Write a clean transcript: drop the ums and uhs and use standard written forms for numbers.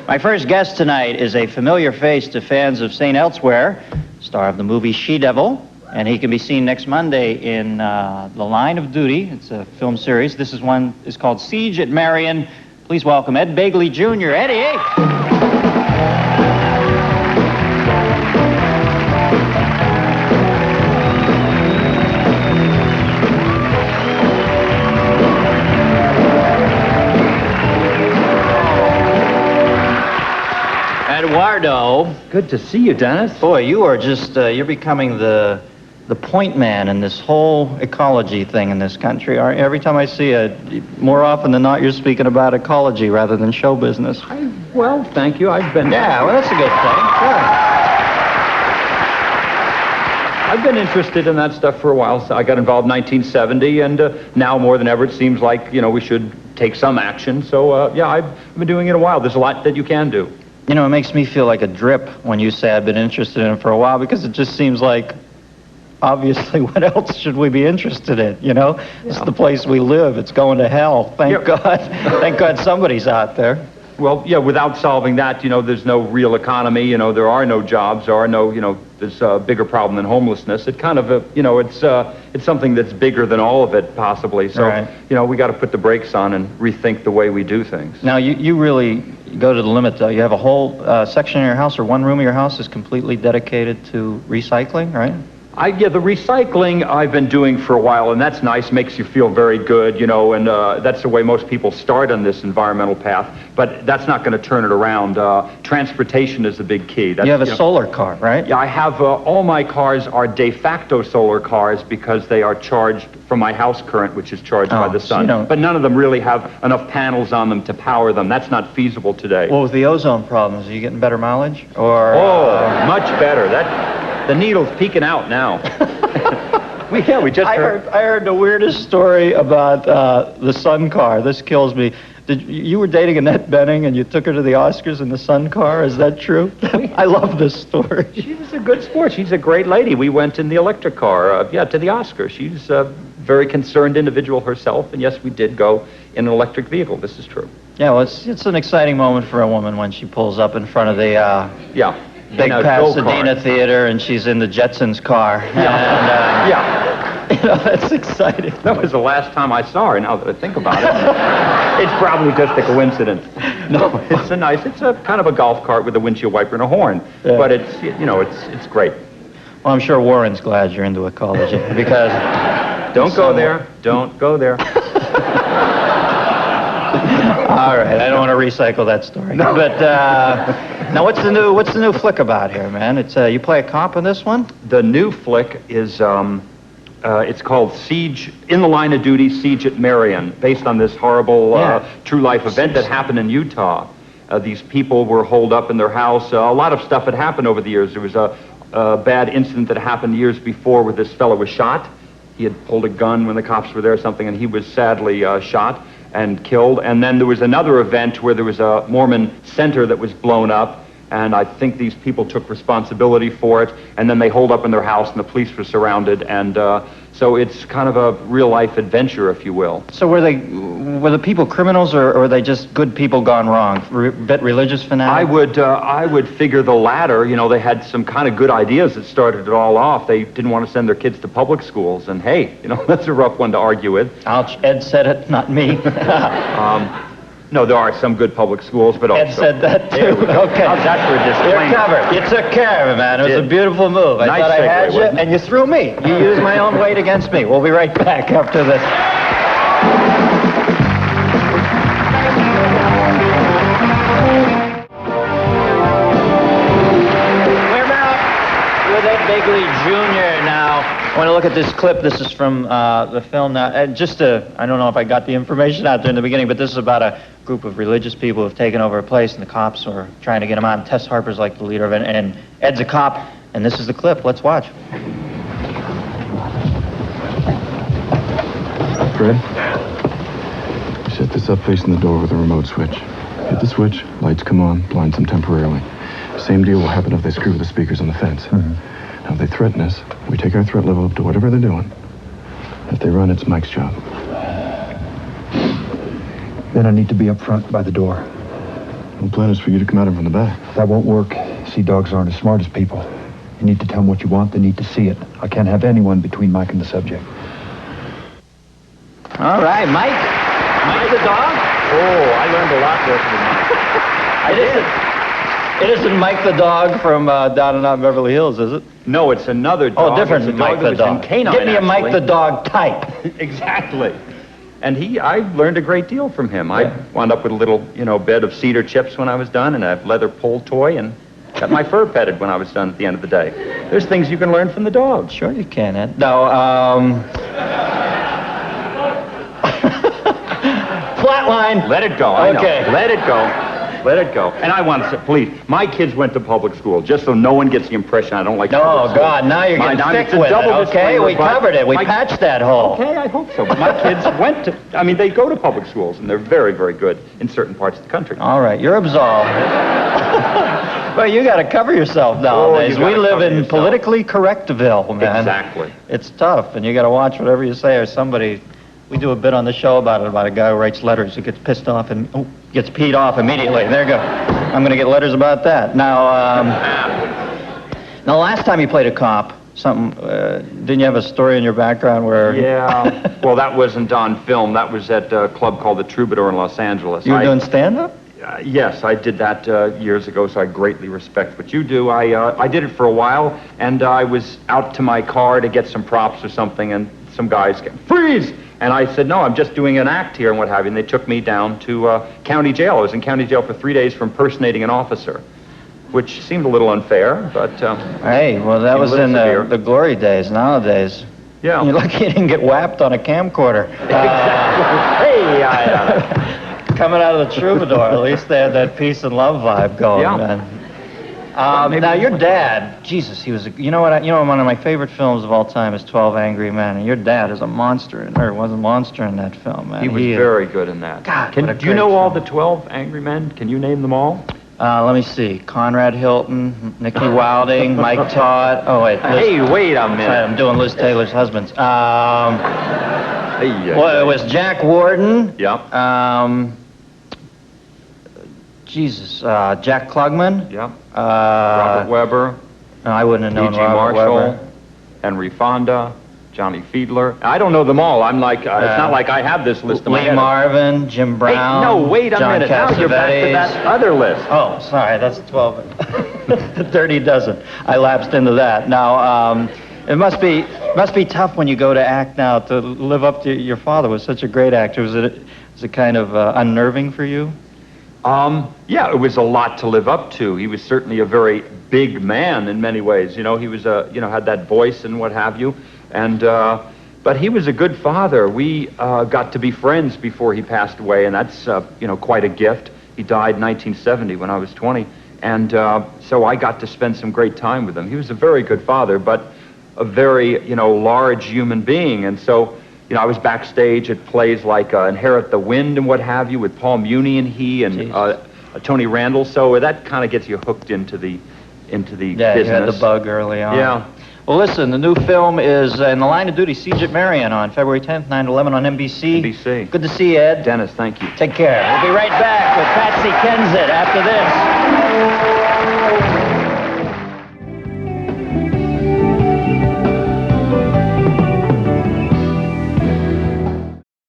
My first guest tonight is a familiar face to fans of St. Elsewhere, star of the movie She-Devil, and he can be seen next Monday in The Line of Duty. It's a film series. This one is called Siege at Marion. Please welcome Ed Begley Jr. Eddie, hey! Eduardo. Good to see you, Dennis. Boy, you are just, you're becoming the point man in this whole ecology thing in this country, aren't you? Every time I see you, more often than not, you're speaking about ecology rather than show business. Well, thank you. I've been... Yeah, well, that's a good thing. Yeah. I've been interested in that stuff for a while. So I got involved in 1970, and now more than ever, it seems like, you know, we should take some action. So, yeah, I've been doing it a while. There's a lot that you can do. You know, it makes me feel like a drip when you say I've been interested in it for a while, because it just seems like, obviously, what else should we be interested in, you know? Yeah. It's the place we live. It's going to hell. Thank God. Thank God somebody's out there. Well, yeah, without solving that, you know, there's no real economy. You know, there are no jobs. There are no, you know, there's a bigger problem than homelessness. It kind of, you know, it's something that's bigger than all of it, possibly. So, right. You know, we got to put the brakes on and rethink the way we do things. Now, you really go to the limit, though. You have a whole section in your house, or one room of your house is completely dedicated to recycling, right? Yeah, the recycling I've been doing for a while, and that's nice, makes you feel very good, you know, and that's the way most people start on this environmental path, but that's not going to turn it around. Transportation is the big key. You have a solar car, right? Yeah, I have, all my cars are de facto solar cars because they are charged from my house current, which is charged by the sun. But none of them really have enough panels on them to power them. That's not feasible today. Well, with the ozone problems, are you getting better mileage? Or much better. The needle's peeking out now. we just heard. I heard the weirdest story about the Sun car. This kills me. You were dating Annette Bening and you took her to the Oscars in the Sun car? Is that true? I love this story. She was a good sport. She's a great lady. We went in the electric car, to the Oscars. She's a very concerned individual herself, and yes, we did go in an electric vehicle. This is true. Yeah, well, it's an exciting moment for a woman when she pulls up in front of the big Pasadena theater and she's in the Jetsons car. Yeah. You know, that's exciting. That was the last time I saw her, now that I think about it. It's probably just a coincidence. No, it's a kind of a golf cart with a windshield wiper and a horn. Yeah. But it's, you know, it's great. Well, I'm sure Warren's glad you're into ecology because... Don't go there. Don't go there. All right, I don't want to recycle that story. No. But now, what's the new flick about here, man? It's you play a cop in this one? The new flick is it's called Siege in the Line of Duty, Siege at Marion, based on this horrible true life event that happened in Utah. These people were holed up in their house. A lot of stuff had happened over the years. There was a bad incident that happened years before where this fellow was shot. He had pulled a gun when the cops were there or something, and he was sadly shot and killed. And then there was another event where there was a Mormon center that was blown up, and I think these people took responsibility for it, and then they holed up in their house, and the police were surrounded, and so it's kind of a real-life adventure, if you will. So were the people criminals, or were they just good people gone wrong? Bit religious fanatics? I would figure the latter. You know, they had some kind of good ideas that started it all off. They didn't want to send their kids to public schools, and hey, you know, that's a rough one to argue with. Ouch, Ed said it, not me. No, there are some good public schools, but also... Ed said that, too. Okay. How's that for a disclaimer? You're covered. You took care of it, man. It was a beautiful move. I thought I had you, and you threw me. You used my own weight against me. We'll be right back after this. We're back with Ed Begley Jr. now. I want to look at this clip. This is from the film now. I don't know if I got the information out there in the beginning, but this is about a group of religious people who have taken over a place, and the cops are trying to get them on. Tess Harper's like the leader of it, and Ed's a cop, and this is the clip. Let's watch. Fred, set this up facing the door with a remote switch. Hit the switch, lights come on, blinds them temporarily. Same deal will happen if they screw with the speakers on the fence. Now, if they threaten us, we take our threat level up to whatever they're doing. If they run, it's Mike's job. Then I need to be up front by the door. The plan is for you to come at him from the back. That won't work. Sea dogs aren't as smart as people. You need to tell them what you want. They need to see it. I can't have anyone between Mike and the subject. All right, Mike. Mike the dog? Oh, I learned a lot working with Mike. It isn't Mike the dog from Down and Out in Beverly Hills, is it? No, it's another dog. Oh, different It's a Mike the that was in dog. Canine, Give me a Mike actually. the dog type. Exactly. And I learned a great deal from him. I wound up with a little, bed of cedar chips when I was done, and a leather pull toy, and got my fur petted when I was done at the end of the day. There's things you can learn from the dog. Sure you can, Ed. No, Flatline. Let it go. I know. Okay. Let it go. Let it go. And I want to say, please, my kids went to public school, just so no one gets the impression I don't like public Oh, school. God, now you're getting thick with it. Okay, we covered it. We patched that hole. Okay, I hope so. But my kids they go to public schools, and they're very, very good in certain parts of the country. All right, you're absolved. Well, you got to cover yourself nowadays. you gotta We live cover in yourself. politically correctville, man. Exactly. It's tough, and you got to watch whatever you say or somebody. We do a bit on the show about a guy who writes letters who gets pissed off and gets peed off immediately. There you go. I'm going to get letters about that. Now, now, last time you played a cop, didn't you have a story in your background where... Yeah. Well, that wasn't on film. That was at a club called the Troubadour in Los Angeles. You were doing stand-up? Yes, I did that years ago, so I greatly respect what you do. I did it for a while, and I was out to my car to get some props or something, and some guys came, freeze! And I said, no, I'm just doing an act here and what have you. And they took me down to county jail. I was in county jail for 3 days for impersonating an officer, which seemed a little unfair, but... Hey, well, that was in the glory days. Nowadays, yeah. You're lucky you didn't get whapped on a camcorder. Hey, coming out of the Troubadour, at least they had that peace and love vibe going, man. Now, your dad, Jesus, he was, one of my favorite films of all time is 12 Angry Men, and your dad is a monster, or was a monster in that film, man. He was very good in that. God, do you know all the 12 Angry Men? Can you name them all? Let me see. Conrad Hilton, Nicky Wilding, Mike Todd. Oh, wait. Hey, wait a minute. I'm doing Liz Taylor's husbands. Well, it was Jack Warden. Yep. Jack Klugman. Yep. Robert Webber. No, I wouldn't have known P.G. Robert Marshall, Webber. Henry Fonda, Johnny Fiedler. I don't know them all. I'm like, it's not like I have this list in my Lee head. Marvin, Jim Brown. Hey, no, wait a John minute. Now you're back to that other list. Oh, sorry, that's 12. The Dirty Dozen. I lapsed into that. Now, it must be tough when you go to act now to live up to your father was such a great actor. Was it kind of unnerving for you? Yeah, it was a lot to live up to. He was certainly a very big man in many ways. He was had that voice and what have you. And but he was a good father. We got to be friends before he passed away, and that's quite a gift. He died in 1970 when I was 20, and so I got to spend some great time with him. He was a very good father, but a very large human being, and so. I was backstage at plays like Inherit the Wind and what have you with Paul Muni and Tony Randall. So that kind of gets you hooked into the business. Yeah, you had the bug early on. Yeah. Well, listen, the new film is In the Line of Duty, Siege at Marion on February 10th, 9 to 11 on NBC. NBC. Good to see you, Ed. Dennis, thank you. Take care. We'll be right back with Patsy Kensit after this.